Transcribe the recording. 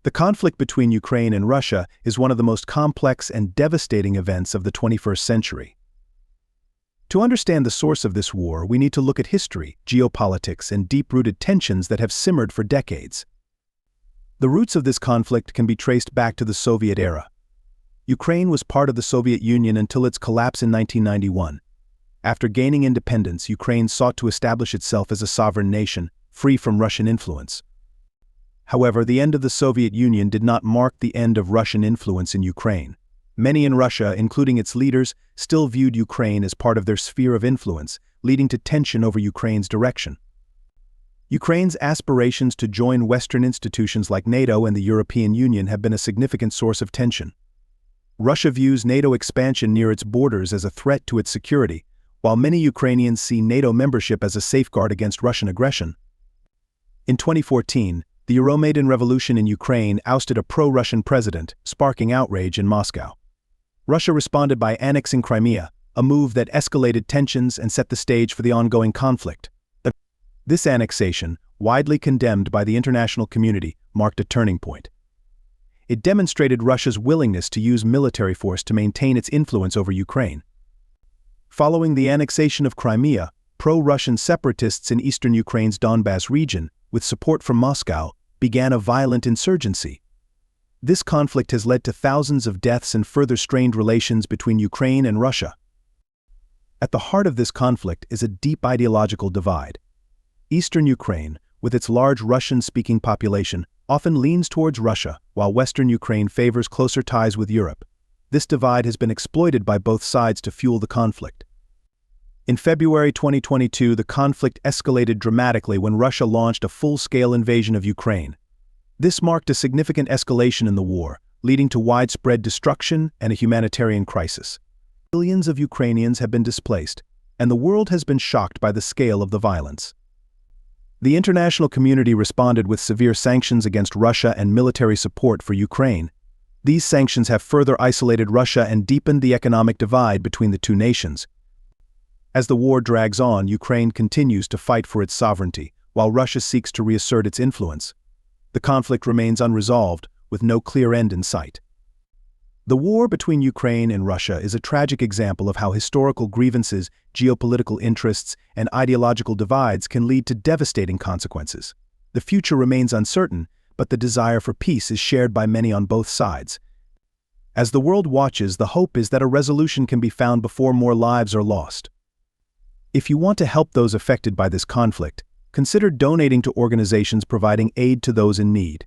The conflict between Ukraine and Russia is one of the most complex and devastating events of the 21st century. To understand the source of this war, we need to look at history, geopolitics, and deep-rooted tensions that have simmered for decades. The roots of this conflict can be traced back to the Soviet era. Ukraine was part of the Soviet Union until its collapse in 1991. After gaining independence, Ukraine sought to establish itself as a sovereign nation, free from Russian influence. However, the end of the Soviet Union did not mark the end of Russian influence in Ukraine. Many in Russia, including its leaders, still viewed Ukraine as part of their sphere of influence, leading to tension over Ukraine's direction. Ukraine's aspirations to join Western institutions like NATO and the European Union have been a significant source of tension. Russia views NATO expansion near its borders as a threat to its security, while many Ukrainians see NATO membership as a safeguard against Russian aggression. In 2014, the Euromaidan revolution in Ukraine ousted a pro-Russian president, sparking outrage in Moscow. Russia responded by annexing Crimea, a move that escalated tensions and set the stage for the ongoing conflict. This annexation, widely condemned by the international community, marked a turning point. It demonstrated Russia's willingness to use military force to maintain its influence over Ukraine. Following the annexation of Crimea, pro-Russian separatists in eastern Ukraine's Donbas region, with support from Moscow, began a violent insurgency. This conflict has led to thousands of deaths and further strained relations between Ukraine and Russia. At the heart of this conflict is a deep ideological divide. Eastern Ukraine, with its large Russian-speaking population, often leans towards Russia, while Western Ukraine favors closer ties with Europe. This divide has been exploited by both sides to fuel the conflict. In February 2022, the conflict escalated dramatically when Russia launched a full-scale invasion of Ukraine. This marked a significant escalation in the war, leading to widespread destruction and a humanitarian crisis. Millions of Ukrainians have been displaced, and the world has been shocked by the scale of the violence. The international community responded with severe sanctions against Russia and military support for Ukraine. These sanctions have further isolated Russia and deepened the economic divide between the two nations. As the war drags on, Ukraine continues to fight for its sovereignty, while Russia seeks to reassert its influence. The conflict remains unresolved, with no clear end in sight. The war between Ukraine and Russia is a tragic example of how historical grievances, geopolitical interests, and ideological divides can lead to devastating consequences. The future remains uncertain, but the desire for peace is shared by many on both sides. As the world watches, the hope is that a resolution can be found before more lives are lost. If you want to help those affected by this conflict, consider donating to organizations providing aid to those in need.